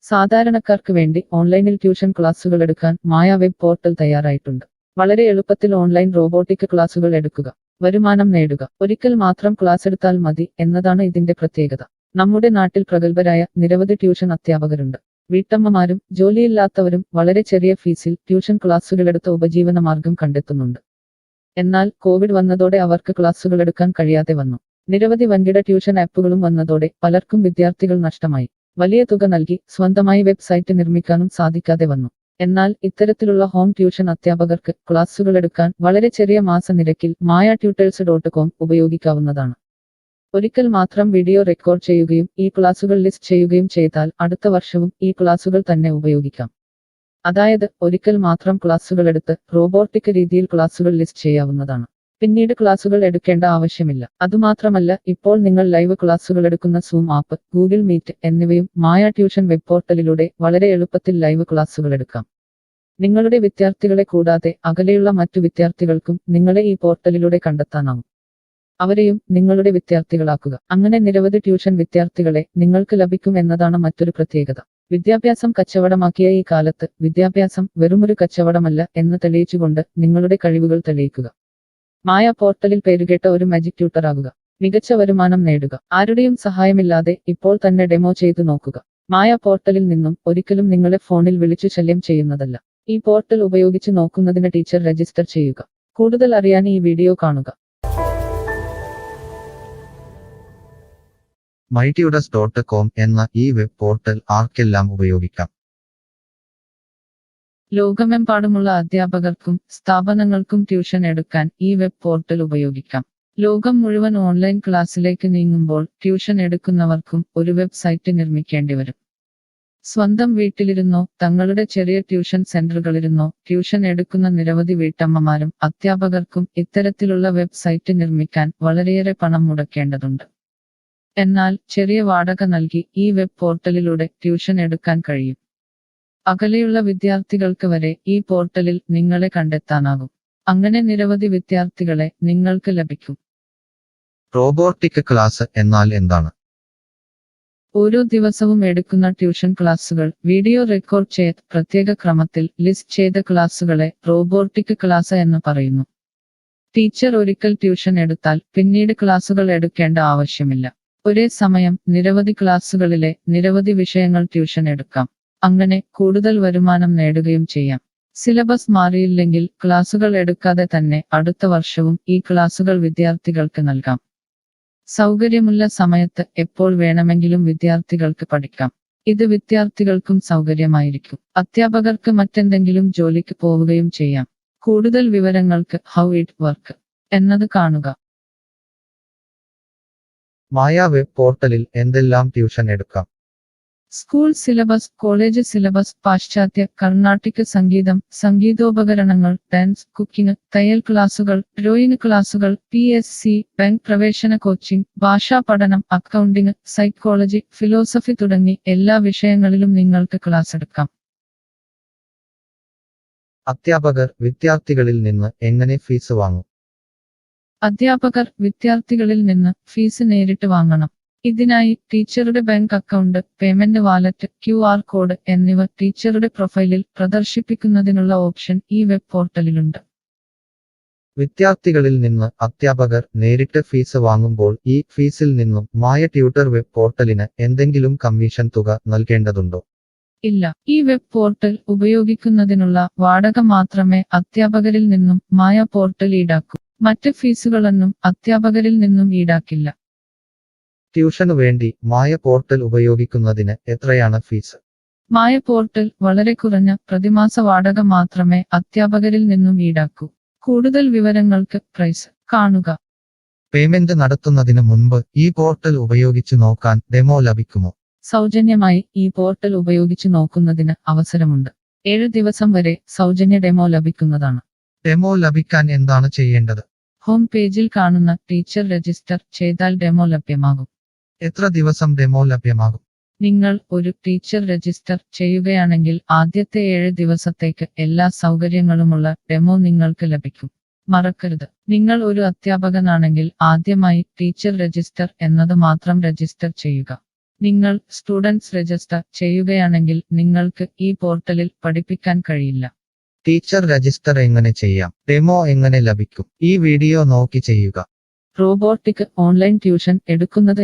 സാധാരണക്കാർക്ക് വേണ്ടി ഓൺലൈനിൽ ട്യൂഷൻ ക്ലാസുകൾ എടുക്കാൻ മായ വെബ് പോർട്ടൽ തയ്യാറായിട്ടുണ്ട്. വളരെ എളുപ്പത്തിൽ ഓൺലൈൻ റോബോട്ടിക് ക്ലാസുകൾ എടുക്കുക, വരുമാനം നേടുക. ഒരിക്കൽ മാത്രം ക്ലാസ് എടുത്താൽ മതി എന്നതാണ് ഇതിന്റെ പ്രത്യേകത. നമ്മുടെ നാട്ടിൽ പ്രഗത്ഭരായ നിരവധി ട്യൂഷൻ അധ്യാപകരുണ്ട്. വീട്ടമ്മമാരും ജോലിയില്ലാത്തവരും വളരെ ചെറിയ ഫീസിൽ ട്യൂഷൻ ക്ലാസുകളെടുത്ത് ഉപജീവന മാർഗം കണ്ടെത്തുന്നുണ്ട്. എന്നാൽ കോവിഡ് വന്നതോടെ അവർക്ക് ക്ലാസുകൾ എടുക്കാൻ കഴിയാതെ വന്നു. നിരവധി വൻകിട ട്യൂഷൻ ആപ്പുകളും വന്നതോടെ പലർക്കും വിദ്യാർത്ഥികൾ നഷ്ടമായി. വലിയ തുക നൽകി സ്വന്തമായി വെബ്സൈറ്റ് നിർമ്മിക്കാനും സാധിക്കാതെ വന്നു. എന്നാൽ ഇത്തരത്തിലുള്ള ഹോം ട്യൂഷൻ അധ്യാപകർക്ക് ക്ലാസുകൾ എടുക്കാൻ വളരെ ചെറിയ മാസ നിരക്കിൽ mayatutors.com ഉപയോഗിക്കാവുന്നതാണ്. ഒരിക്കൽ മാത്രം വീഡിയോ റെക്കോർഡ് ചെയ്യുകയും ഈ ക്ലാസുകൾ ലിസ്റ്റ് ചെയ്യുകയും ചെയ്താൽ അടുത്ത വർഷവും ഈ ക്ലാസുകൾ തന്നെ ഉപയോഗിക്കാം. അതായത് ഒരിക്കൽ മാത്രം ക്ലാസുകൾ എടുത്ത് റോബോട്ടിക് രീതിയിൽ ക്ലാസുകൾ ലിസ്റ്റ് ചെയ്യാവുന്നതാണ്. പിന്നീട് ക്ലാസുകൾ എടുക്കേണ്ട ആവശ്യമില്ല. അതുമാത്രമല്ല, ഇപ്പോൾ നിങ്ങൾ ലൈവ് ക്ലാസുകൾ എടുക്കുന്ന സൂം ആപ്പ്, ഗൂഗിൾ മീറ്റ് എന്നിവയും മായ ട്യൂഷൻ വെബ് പോർട്ടലിലൂടെ വളരെ എളുപ്പത്തിൽ ലൈവ് ക്ലാസുകൾ എടുക്കാം. നിങ്ങളുടെ വിദ്യാർത്ഥികളെ കൂടാതെ അകലെയുള്ള മറ്റു വിദ്യാർത്ഥികൾക്കും നിങ്ങളെ ഈ പോർട്ടലിലൂടെ കണ്ടെത്താനാവും. അവരെയും നിങ്ങളുടെ വിദ്യാർത്ഥികളാക്കുക. അങ്ങനെ നിരവധി ട്യൂഷൻ വിദ്യാർത്ഥികളെ നിങ്ങൾക്ക് ലഭിക്കും എന്നതാണ് മറ്റൊരു പ്രത്യേകത. വിദ്യാഭ്യാസം കച്ചവടമാക്കിയ ഈ കാലത്ത് വിദ്യാഭ്യാസം വെറുമൊരു കച്ചവടമല്ല എന്ന് തെളിയിച്ചുകൊണ്ട് നിങ്ങളുടെ കഴിവുകൾ തെളിയിക്കുക. മായ പോർട്ടലിൽ പേരുകേട്ട ഒരു മാജിക് ട്യൂട്ടർ ആകുക. മികച്ച വരുമാനം നേടുക. ആരുടെയും സഹായമില്ലാതെ ഇപ്പോൾ തന്നെ ഡെമോ ചെയ്തു നോക്കുക. മായ പോർട്ടലിൽ നിന്നും ഒരിക്കലും നിങ്ങളെ ഫോണിൽ വിളിച്ചു ശല്യം ചെയ്യുന്നതല്ല. ഈ പോർട്ടൽ ഉപയോഗിച്ച് നോക്കുന്നതിന് ടീച്ചർ രജിസ്റ്റർ ചെയ്യുക. കൂടുതൽ അറിയാൻ ഈ വീഡിയോ കാണുക. mytutors.com എന്ന ഈ വെബ് പോർട്ടൽ ആർക്കെല്ലാം ഉപയോഗിക്കാം? ലോകമെമ്പാടുമുള്ള അധ്യാപകർക്കും സ്ഥാപനങ്ങൾക്കും ട്യൂഷൻ എടുക്കാൻ ഈ വെബ് പോർട്ടൽ ഉപയോഗിക്കാം. ലോകം മുഴുവൻ ഓൺലൈൻ ക്ലാസ്സിലേക്ക് നീങ്ങുമ്പോൾ ട്യൂഷൻ എടുക്കുന്നവർക്കും ഒരു വെബ്സൈറ്റ് നിർമ്മിക്കേണ്ടി വരും. സ്വന്തം വീട്ടിലിരുന്നോ തങ്ങളുടെ ചെറിയ ട്യൂഷൻ സെന്ററുകളിലിരുന്നോ ട്യൂഷൻ എടുക്കുന്ന നിരവധി വീട്ടമ്മമാരും അധ്യാപകർക്കും ഇത്തരത്തിലുള്ള വെബ്സൈറ്റ് നിർമ്മിക്കാൻ വളരെയേറെ പണം മുടക്കേണ്ടതുണ്ട്. എന്നാൽ ചെറിയ വാടക നൽകി ഈ വെബ് പോർട്ടലിലൂടെ ട്യൂഷൻ എടുക്കാൻ കഴിയും. അകലെയുള്ള വിദ്യാർത്ഥികൾക്ക് വരെ ഈ പോർട്ടലിൽ നിങ്ങളെ കണ്ടെത്താനാകും. അങ്ങനെ നിരവധി വിദ്യാർത്ഥികളെ നിങ്ങൾക്ക് ലഭിക്കും. റോബോട്ടിക് ക്ലാസ് എന്നാൽ എന്താണ്? ഓരോ ദിവസവും എടുക്കുന്ന ട്യൂഷൻ ക്ലാസുകൾ വീഡിയോ റെക്കോർഡ് ചെയ്ത് പ്രത്യേക ക്രമത്തിൽ ലിസ്റ്റ് ചെയ്ത ക്ലാസുകളെ റോബോട്ടിക് ക്ലാസ് എന്ന് പറയുന്നു. ടീച്ചർ ഒരിക്കൽ ട്യൂഷൻ എടുത്താൽ പിന്നീട് ക്ലാസുകൾ എടുക്കേണ്ട ആവശ്യമില്ല. ഒരേ സമയം നിരവധി ക്ലാസുകളിലെ നിരവധി വിഷയങ്ങൾ ട്യൂഷൻ എടുക്കാം. അങ്ങനെ കൂടുതൽ വരുമാനം നേടുകയും ചെയ്യാം. സിലബസ് മാറിയില്ലെങ്കിൽ ക്ലാസുകൾ എടുക്കാതെ തന്നെ അടുത്ത വർഷവും ഈ ക്ലാസുകൾ വിദ്യാർത്ഥികൾക്ക് നൽകാം. സൗകര്യമുള്ള സമയത്ത് എപ്പോൾ വേണമെങ്കിലും വിദ്യാർത്ഥികൾക്ക് പഠിക്കാം. ഇത് വിദ്യാർത്ഥികൾക്കും സൗകര്യമായിരിക്കും. അധ്യാപകർക്ക് മറ്റെന്തെങ്കിലും ജോലിക്ക് പോവുകയും ചെയ്യാം. കൂടുതൽ വിവരങ്ങൾക്ക് ഹൗ ഇറ്റ് വർക്ക് എന്നത് കാണുക. മായ വെബ് പോർട്ടലിൽ എന്തെല്ലാം ട്യൂഷൻ എടുക്കാം? സ്കൂൾ സിലബസ്, കോളേജ് സിലബസ്, പാശ്ചാത്യ, കർണാട്ടിക് സംഗീതം, സംഗീതോപകരണങ്ങൾ, ഡാൻസ്, കുക്കിംഗ്, തയ്യൽ ക്ലാസുകൾ, ഡ്രോയിങ് ക്ലാസുകൾ, PSC, ബാങ്ക് പ്രവേശന കോച്ചിംഗ്, ഭാഷാ പഠനം, അക്കൗണ്ടിംഗ്, സൈക്കോളജി, ഫിലോസഫി തുടങ്ങി എല്ലാ വിഷയങ്ങളിലും നിങ്ങൾക്ക് ക്ലാസ് എടുക്കാം. അധ്യാപകർ വിദ്യാർത്ഥികളിൽ നിന്ന് എങ്ങനെ ഫീസ് വാങ്ങും? അധ്യാപകർ വിദ്യാർത്ഥികളിൽ നിന്ന് ഫീസ് നേരിട്ട് വാങ്ങണം. ഇതിനായി ടീച്ചറുടെ bank account, payment wallet, QR code എന്നിവ ടീച്ചറുടെ പ്രൊഫൈലിൽ പ്രദർശിപ്പിക്കുന്നതിനുള്ള ഓപ്ഷൻ ഈ വെബ് പോർട്ടലിലുണ്ട്. വിദ്യാർത്ഥികളിൽ നിന്ന് അധ്യാപകർ നേരിട്ട് ഫീസ് വാങ്ങുമ്പോൾ ഈ ഫീസിൽ നിന്നും മായ ട്യൂട്ടർ വെബ് പോർട്ടലിന് എന്തെങ്കിലും കമ്മീഷൻ തുക നൽകേണ്ടതുണ്ടോ? ഇല്ല. ഈ വെബ് പോർട്ടൽ ഉപയോഗിക്കുന്നതിനുള്ള വാടക മാത്രമേ അധ്യാപകരിൽ നിന്നും മായ പോർട്ടൽ ഈടാക്കൂ. മറ്റ് ഫീസുകളൊന്നും അധ്യാപകരിൽ നിന്നും ഈടാക്കില്ല. ട്യൂഷനു വേണ്ടി മായ പോർട്ടൽ ഉപയോഗിക്കുന്നതിന് എത്രയാണ് ഫീസ്? മായ പോർട്ടൽ വളരെ കുറഞ്ഞ പ്രതിമാസ വാടക മാത്രമേ അധ്യാപകരിൽ നിന്നും ഈടാക്കൂ. കൂടുതൽ വിവരങ്ങൾക്ക് പ്രൈസ് കാണുക. പേയ്മെന്റ് നടത്തുന്നതിന് മുൻപ് ഈ പോർട്ടൽ ഉപയോഗിച്ചു നോക്കാൻ ഡെമോ ലഭിക്കുമോ? സൗജന്യമായി ഈ പോർട്ടൽ ഉപയോഗിച്ചു നോക്കുന്നതിന് അവസരമുണ്ട്. 7 ദിവസം വരെ സൗജന്യ ഡെമോ ലഭിക്കുന്നതാണ്. ഡെമോ ലഭിക്കാൻ എന്താണ് ചെയ്യേണ്ടത്? ഹോം പേജിൽ കാണുന്ന ടീച്ചർ രജിസ്റ്റർ ചെയ്താൽ ഡെമോ ലഭ്യമാകും. എത്ര ദിവസം ഡെമോ ലഭ്യമാകും? നിങ്ങൾ ഒരു ടീച്ചർ രജിസ്റ്റർ ചെയ്യുകയാണെങ്കിൽ ആദ്യത്തെ 7 ദിവസത്തേക്ക് എല്ലാ സൗകര്യങ്ങളുമുള്ള ഡെമോ നിങ്ങൾക്ക് ലഭിക്കും. മറക്കരുത്, നിങ്ങൾ ഒരു അധ്യാപകനാണെങ്കിൽ ആദ്യമായി ടീച്ചർ രജിസ്റ്റർ എന്നത് മാത്രം രജിസ്റ്റർ ചെയ്യുക. നിങ്ങൾ സ്റ്റുഡൻസ് രജിസ്റ്റർ ചെയ്യുകയാണെങ്കിൽ നിങ്ങൾക്ക് ഈ പോർട്ടലിൽ പഠിപ്പിക്കാൻ കഴിയില്ല. ടീച്ചർ രജിസ്റ്റർ എങ്ങനെ ചെയ്യാം? ഡെമോ എങ്ങനെ ലഭിക്കും? ഈ വീഡിയോ നോക്കി ചെയ്യുക. റോബോട്ടിക് ഓൺലൈൻ ട്യൂഷൻ എടുക്കുന്നത്